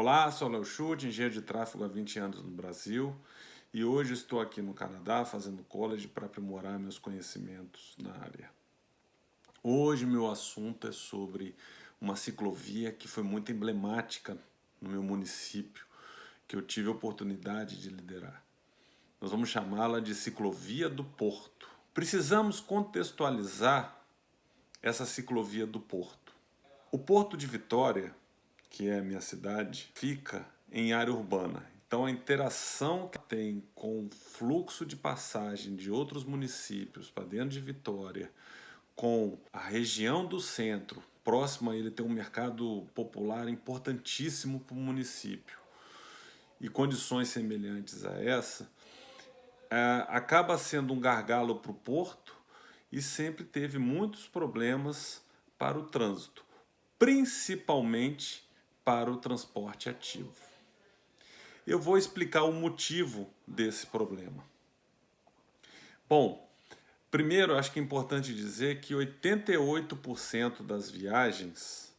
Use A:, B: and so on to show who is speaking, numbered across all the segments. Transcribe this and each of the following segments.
A: Olá, sou Léo Schutt, engenheiro de tráfego há 20 anos no Brasil e hoje estou aqui no Canadá fazendo college para aprimorar meus conhecimentos na área. Hoje meu assunto é sobre uma ciclovia que foi muito emblemática no meu município, que eu tive a oportunidade de liderar. Nós vamos chamá-la de Ciclovia do Porto. Precisamos contextualizar essa ciclovia do Porto. O Porto de Vitória, que é a minha cidade, fica em área urbana. Então a interação que tem com o fluxo de passagem de outros municípios para dentro de Vitória, com a região do centro, próximo a ele tem um mercado popular importantíssimo para o município, e condições semelhantes a essa, acaba sendo um gargalo para o porto e sempre teve muitos problemas para o trânsito, principalmente para o transporte ativo. Eu vou explicar o motivo desse problema. Bom, primeiro acho que é importante dizer que 88% das viagens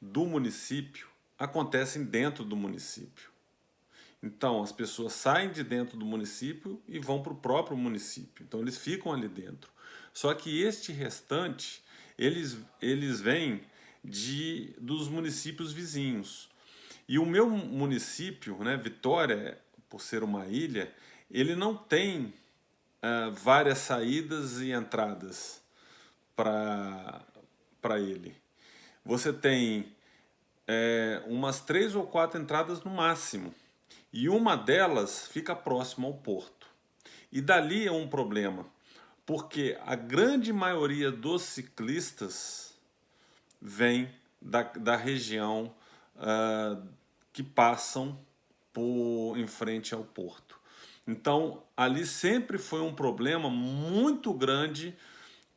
A: do município acontecem dentro do município. Então, as pessoas saem de dentro do município e vão para o próprio município. Então, eles ficam ali dentro. Só que este restante, eles vêm dos municípios vizinhos. E o meu município, né, Vitória, por ser uma ilha, ele não tem várias saídas e entradas para ele. Você tem umas 3 ou 4 entradas no máximo. E uma delas fica próxima ao porto. E dali é um problema, porque a grande maioria dos ciclistas vem da região que passam em frente ao porto. Então, ali sempre foi um problema muito grande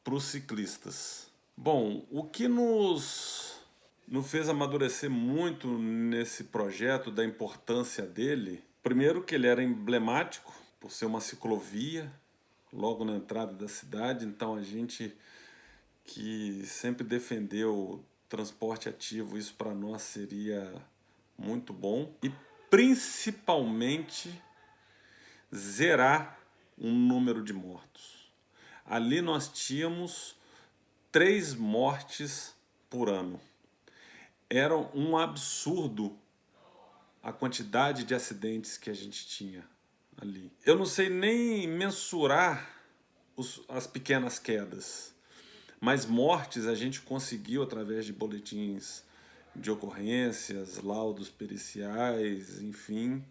A: para os ciclistas. Bom, o que nos fez amadurecer muito nesse projeto, da importância dele, primeiro que ele era emblemático, por ser uma ciclovia, logo na entrada da cidade, então a gente que sempre defendeu transporte ativo, isso para nós seria muito bom. E principalmente zerar um número de mortos. Ali nós tínhamos 3 mortes por ano. Era um absurdo a quantidade de acidentes que a gente tinha ali. Eu não sei nem mensurar as pequenas quedas, mas mortes a gente conseguiu através de boletins de ocorrências, laudos periciais, enfim,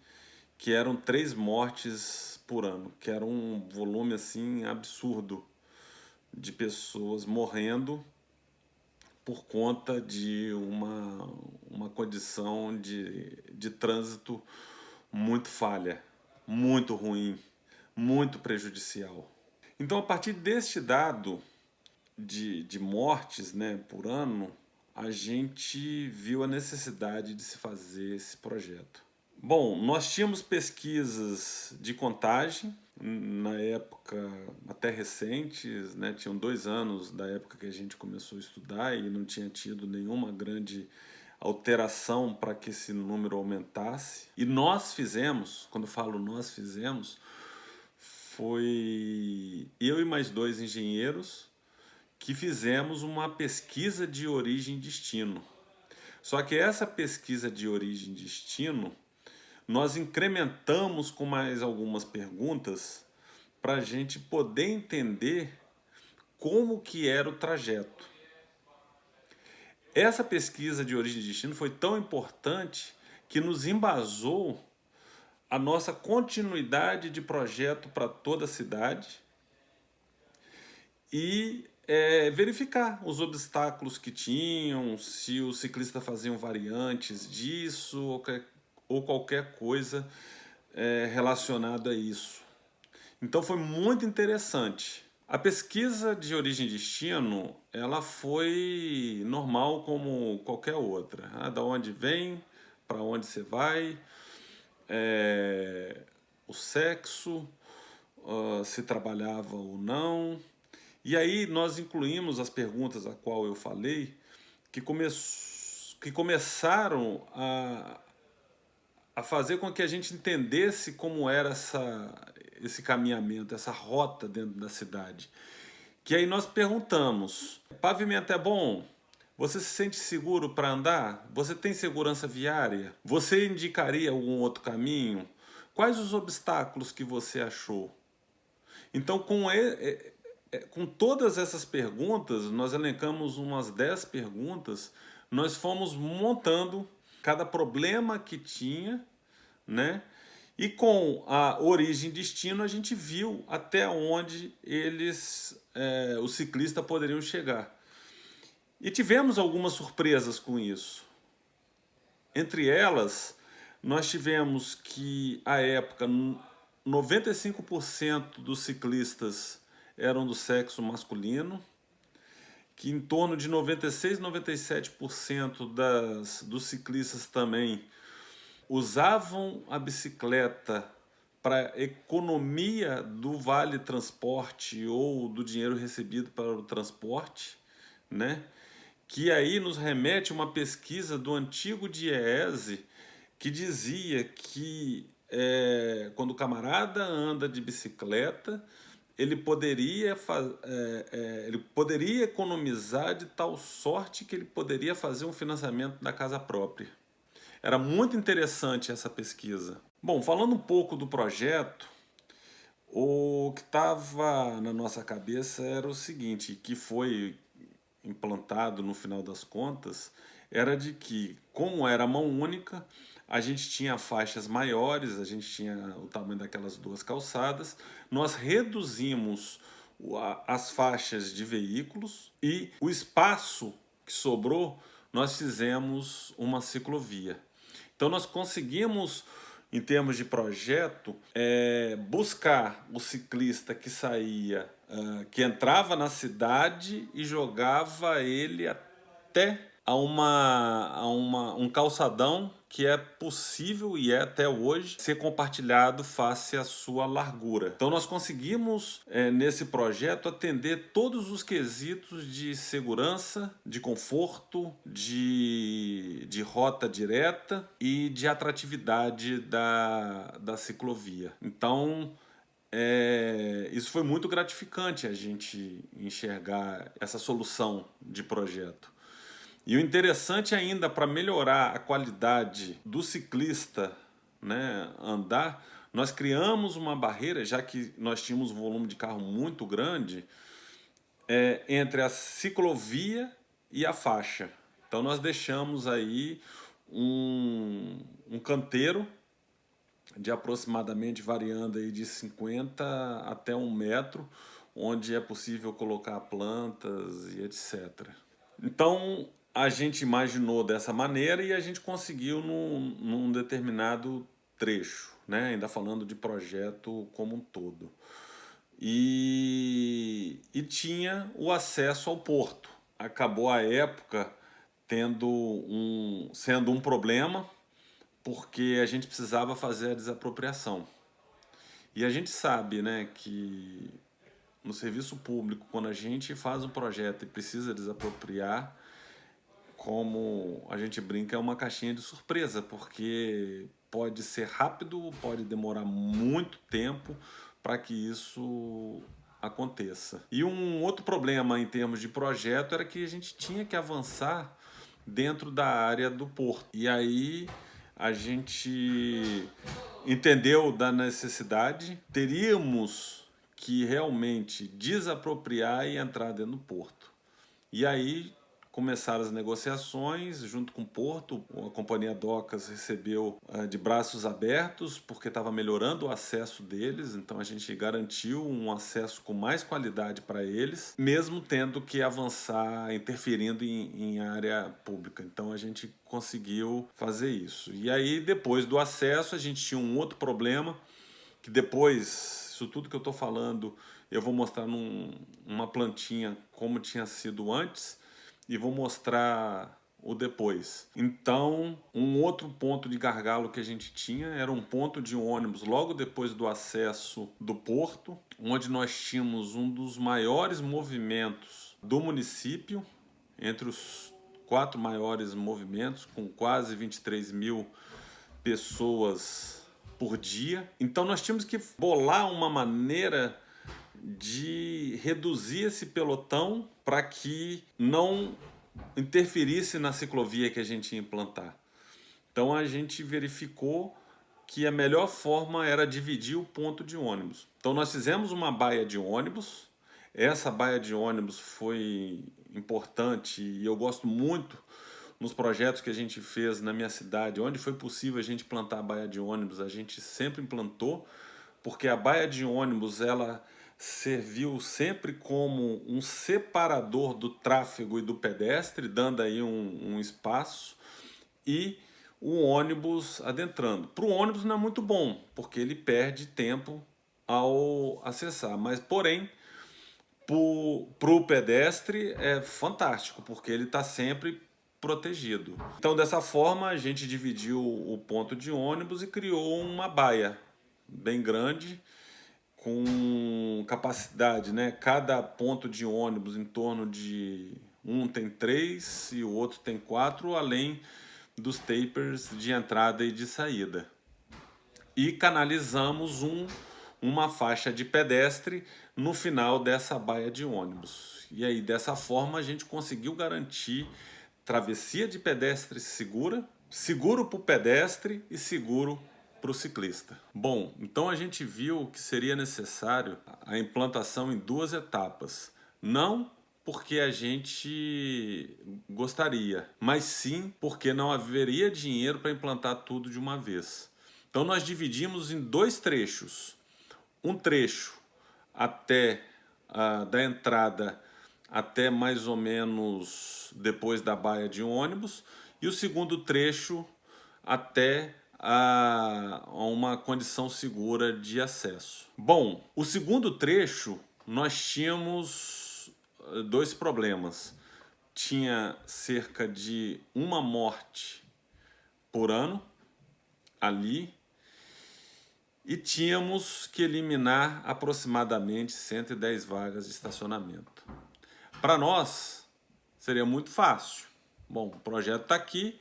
A: que eram 3 mortes por ano, que era um volume assim absurdo de pessoas morrendo por conta de uma condição de trânsito muito falha, muito ruim, muito prejudicial. Então, a partir deste dado de mortes, né, por ano, a gente viu a necessidade de se fazer esse projeto. Bom, nós tínhamos pesquisas de contagem, na época até recentes, né, tinham 2 anos da época que a gente começou a estudar e não tinha tido nenhuma grande alteração para que esse número aumentasse. E nós fizemos, quando eu falo nós fizemos, foi eu e mais 2 engenheiros que fizemos uma pesquisa de origem e destino. Só que essa pesquisa de origem e destino nós incrementamos com mais algumas perguntas para a gente poder entender como que era o trajeto. Essa pesquisa de origem e destino foi tão importante que nos embasou a nossa continuidade de projeto para toda a cidade e verificar os obstáculos que tinham, se os ciclistas faziam variantes disso ou qualquer coisa relacionada a isso. Então foi muito interessante. A pesquisa de origem e destino, ela foi normal como qualquer outra. Da onde vem, para onde você vai, o sexo, se trabalhava ou não. E aí nós incluímos as perguntas a qual eu falei, que começaram a fazer com que a gente entendesse como era esse caminhamento, essa rota dentro da cidade. Que aí nós perguntamos: pavimento é bom? Você se sente seguro para andar? Você tem segurança viária? Você indicaria algum outro caminho? Quais os obstáculos que você achou? Então, com todas essas perguntas, nós elencamos umas 10 perguntas, nós fomos montando cada problema que tinha, né? E com a origem e destino, a gente viu até onde os ciclistas poderiam chegar. E tivemos algumas surpresas com isso. Entre elas, nós tivemos que, à época, 95% dos ciclistas eram do sexo masculino, que em torno de 96, 97% dos ciclistas também usavam a bicicleta para economia do vale transporte ou do dinheiro recebido para o transporte, né? Que aí nos remete a uma pesquisa do antigo DIEESE que dizia que quando o camarada anda de bicicleta, ele poderia economizar de tal sorte que ele poderia fazer um financiamento da casa própria. Era muito interessante essa pesquisa. Bom, falando um pouco do projeto, o que estava na nossa cabeça era o seguinte, que foi implantado no final das contas, era de que, como era mão única, a gente tinha faixas maiores, a gente tinha o tamanho daquelas duas calçadas, nós reduzimos as faixas de veículos e o espaço que sobrou, nós fizemos uma ciclovia. Então nós conseguimos, em termos de projeto, buscar o ciclista que saía, que entrava na cidade e jogava ele até um calçadão que é possível e é até hoje ser compartilhado face à sua largura. Então nós conseguimos nesse projeto atender todos os quesitos de segurança, de conforto, de rota direta e de atratividade da ciclovia. Então isso foi muito gratificante a gente enxergar essa solução de projeto. E o interessante ainda, para melhorar a qualidade do ciclista, né, andar, nós criamos uma barreira, já que nós tínhamos um volume de carro muito grande, entre a ciclovia e a faixa. Então nós deixamos aí um canteiro de aproximadamente, variando aí de 50 até 1 metro, onde é possível colocar plantas e etc. Então a gente imaginou dessa maneira e a gente conseguiu num determinado trecho, né? Ainda falando de projeto como um todo. E tinha o acesso ao porto. Acabou a época sendo um problema, porque a gente precisava fazer a desapropriação. E a gente sabe, né, que no serviço público, quando a gente faz um projeto e precisa desapropriar, como a gente brinca, é uma caixinha de surpresa, porque pode ser rápido, pode demorar muito tempo para que isso aconteça. E um outro problema em termos de projeto era que a gente tinha que avançar dentro da área do porto. E aí a gente entendeu da necessidade, teríamos que realmente desapropriar e entrar dentro do porto. E aí começaram as negociações junto com o Porto. A Companhia Docas recebeu de braços abertos, porque estava melhorando o acesso deles, então a gente garantiu um acesso com mais qualidade para eles, mesmo tendo que avançar, interferindo em área pública. Então a gente conseguiu fazer isso. E aí, depois do acesso, a gente tinha um outro problema, que depois, isso tudo que eu estou falando, eu vou mostrar numa plantinha como tinha sido antes, e vou mostrar o depois. Então, um outro ponto de gargalo que a gente tinha era um ponto de ônibus logo depois do acesso do porto, onde nós tínhamos um dos maiores movimentos do município, entre os 4 maiores movimentos, com quase 23 mil pessoas por dia. Então nós tínhamos que bolar uma maneira de reduzir esse pelotão para que não interferisse na ciclovia que a gente ia implantar. Então a gente verificou que a melhor forma era dividir o ponto de ônibus. Então nós fizemos uma baia de ônibus. Essa baia de ônibus foi importante e eu gosto muito nos projetos que a gente fez na minha cidade, onde foi possível a gente plantar a baia de ônibus, a gente sempre implantou, porque a baia de ônibus ela serviu sempre como um separador do tráfego e do pedestre, dando aí um espaço, e o ônibus adentrando. Para o ônibus não é muito bom, porque ele perde tempo ao acessar, mas porém para o pedestre é fantástico, porque ele está sempre protegido. Então dessa forma a gente dividiu o ponto de ônibus e criou uma baia bem grande, com capacidade, né? Cada ponto de ônibus em torno de um tem 3 e o outro tem 4, além dos tapers de entrada e de saída. E canalizamos uma faixa de pedestre no final dessa baia de ônibus. E aí, dessa forma, a gente conseguiu garantir travessia de pedestre segura, seguro para o pedestre e seguro para o ciclista. Bom, então a gente viu que seria necessário a implantação em 2 etapas. Não porque a gente gostaria, mas sim porque não haveria dinheiro para implantar tudo de uma vez. Então nós dividimos em 2 trechos. Um trecho até da entrada até mais ou menos depois da baia de ônibus, e o segundo trecho até a uma condição segura de acesso. Bom, o segundo trecho nós tínhamos 2 problemas. Tinha cerca de uma morte por ano ali e tínhamos que eliminar aproximadamente 110 vagas de estacionamento. Para nós seria muito fácil. Bom, o projeto está aqui,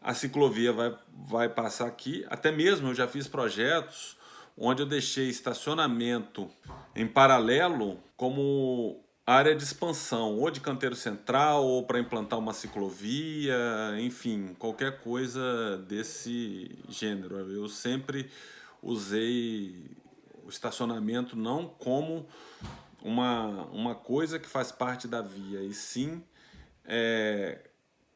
A: a ciclovia vai passar aqui. Até mesmo eu já fiz projetos onde eu deixei estacionamento em paralelo como área de expansão, ou de canteiro central, ou para implantar uma ciclovia, enfim, qualquer coisa desse gênero. Eu sempre usei o estacionamento não como uma coisa que faz parte da via, e sim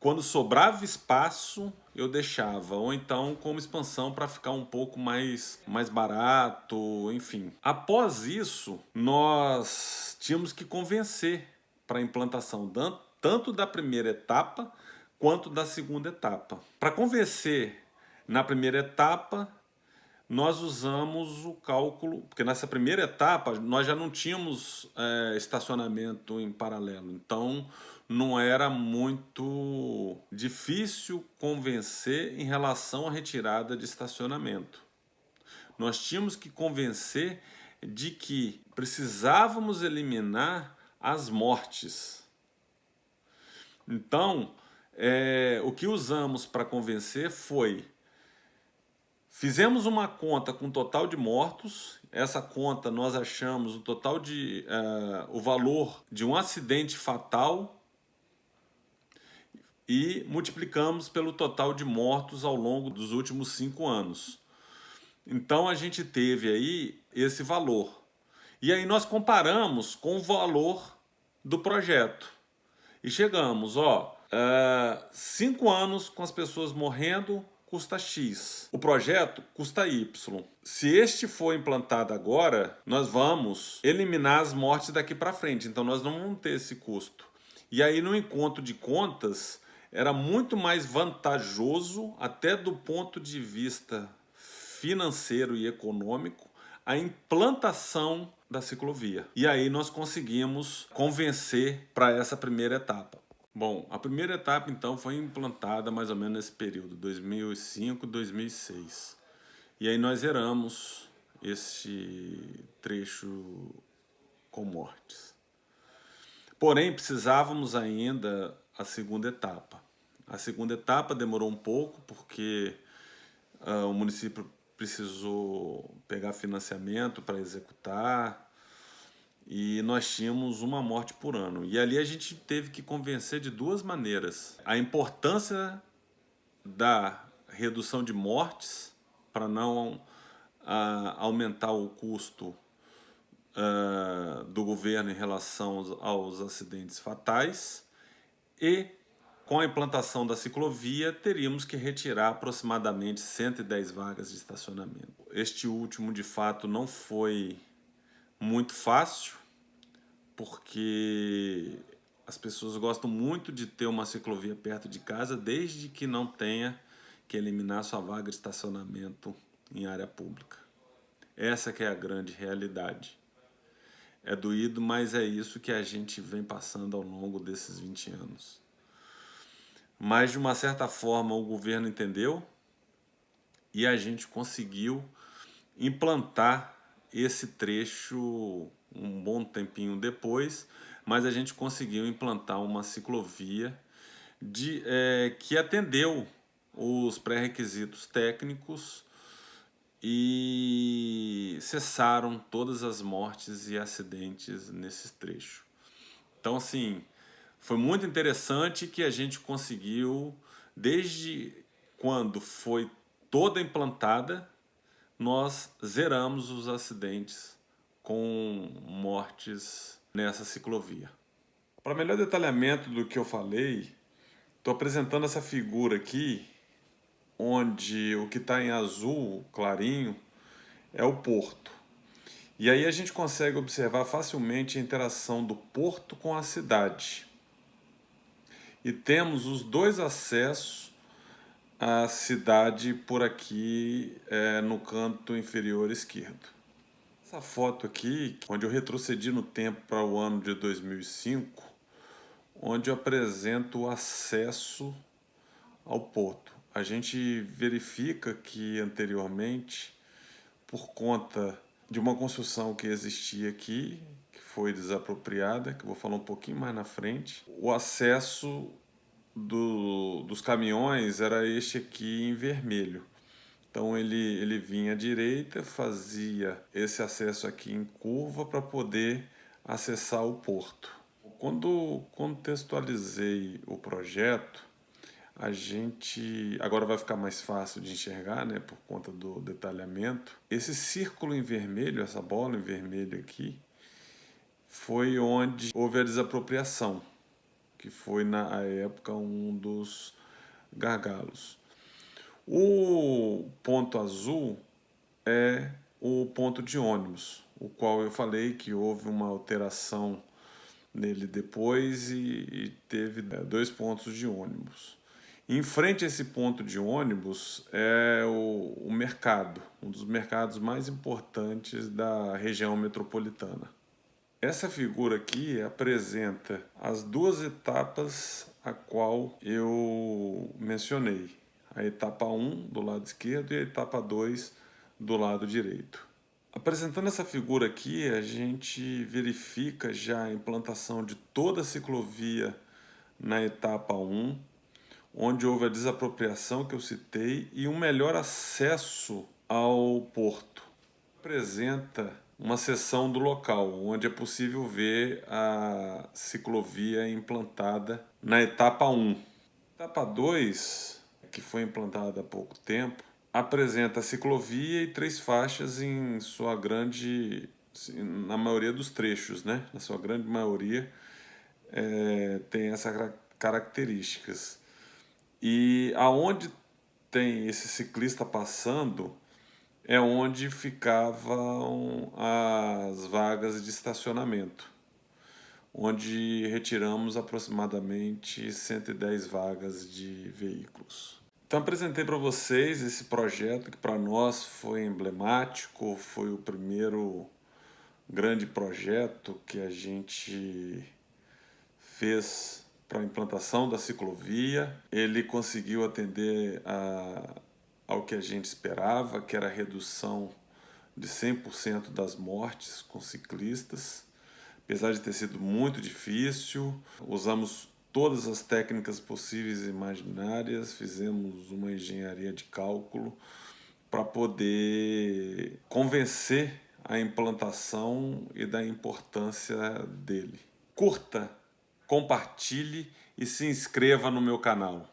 A: quando sobrava espaço eu deixava, ou então como expansão para ficar um pouco mais barato, enfim. Após isso, nós tínhamos que convencer para a implantação tanto da primeira etapa quanto da segunda etapa. Para convencer na primeira etapa, nós usamos o cálculo, porque nessa primeira etapa nós já não tínhamos estacionamento em paralelo, então não era muito difícil convencer em relação à retirada de estacionamento. Nós tínhamos que convencer de que precisávamos eliminar as mortes. Então, o que usamos para convencer foi: fizemos uma conta com o total de mortos. Essa conta nós achamos o total de o valor de um acidente fatal e multiplicamos pelo total de mortos ao longo dos últimos 5 anos. Então a gente teve aí esse valor. E aí nós comparamos com o valor do projeto. E chegamos, 5 anos com as pessoas morrendo custa X. O projeto custa Y. Se este for implantado agora, nós vamos eliminar as mortes daqui para frente. Então nós não vamos ter esse custo. E aí no encontro de contas, era muito mais vantajoso, até do ponto de vista financeiro e econômico, a implantação da ciclovia. E aí nós conseguimos convencer para essa primeira etapa. Bom, a primeira etapa então foi implantada mais ou menos nesse período, 2005, 2006. E aí nós zeramos esse trecho com mortes. Porém, precisávamos ainda a segunda etapa. A segunda etapa demorou um pouco porque o município precisou pegar financiamento para executar e nós tínhamos uma morte por ano. E ali a gente teve que convencer de duas maneiras: a importância da redução de mortes para não aumentar o custo do governo em relação aos acidentes fatais, e com a implantação da ciclovia teríamos que retirar aproximadamente 110 vagas de estacionamento. Este último, de fato, não foi muito fácil, porque as pessoas gostam muito de ter uma ciclovia perto de casa, desde que não tenha que eliminar sua vaga de estacionamento em área pública. Essa que é a grande realidade. É doído, mas é isso que a gente vem passando ao longo desses 20 anos. Mas, de uma certa forma, o governo entendeu e a gente conseguiu implantar esse trecho um bom tempinho depois, mas a gente conseguiu implantar uma ciclovia que atendeu os pré-requisitos técnicos e cessaram todas as mortes e acidentes nesse trecho. Então, assim, foi muito interessante que a gente conseguiu, desde quando foi toda implantada, nós zeramos os acidentes com mortes nessa ciclovia. Para melhor detalhamento do que eu falei, estou apresentando essa figura aqui, onde o que está em azul clarinho é o porto. E aí a gente consegue observar facilmente a interação do porto com a cidade. E temos os dois acessos à cidade por aqui, no canto inferior esquerdo. Essa foto aqui, onde eu retrocedi no tempo para o ano de 2005, onde eu apresento o acesso ao porto. A gente verifica que anteriormente, por conta de uma construção que existia aqui, que foi desapropriada, que eu vou falar um pouquinho mais na frente, o acesso dos caminhões era este aqui em vermelho. Então ele vinha à direita, fazia esse acesso aqui em curva para poder acessar o porto. Quando contextualizei o projeto, a gente agora vai ficar mais fácil de enxergar, né, por conta do detalhamento. Esse círculo em vermelho, essa bola em vermelho aqui, foi onde houve a desapropriação, que foi na época um dos gargalos. O ponto azul é o ponto de ônibus, o qual eu falei que houve uma alteração nele depois e teve 2 pontos de ônibus. Em frente a esse ponto de ônibus é o mercado, um dos mercados mais importantes da região metropolitana. Essa figura aqui apresenta as duas etapas a qual eu mencionei. A etapa 1 do lado esquerdo e a etapa 2 do lado direito. Apresentando essa figura aqui, a gente verifica já a implantação de toda a ciclovia na etapa 1, onde houve a desapropriação que eu citei e um melhor acesso ao porto. Apresenta uma seção do local, onde é possível ver a ciclovia implantada na etapa 1. Etapa 2, que foi implantada há pouco tempo, apresenta a ciclovia e 3 faixas em sua grande, na maioria dos trechos, né? Na sua grande maioria, tem essas características. E aonde tem esse ciclista passando é onde ficavam as vagas de estacionamento, onde retiramos aproximadamente 110 vagas de veículos. Então apresentei para vocês esse projeto que para nós foi emblemático, foi o primeiro grande projeto que a gente fez para a implantação da ciclovia. Ele conseguiu atender ao que a gente esperava, que era a redução de 100% das mortes com ciclistas. Apesar de ter sido muito difícil, usamos todas as técnicas possíveis e imaginárias, fizemos uma engenharia de cálculo para poder convencer a implantação e da importância dele. Curta, compartilhe e se inscreva no meu canal.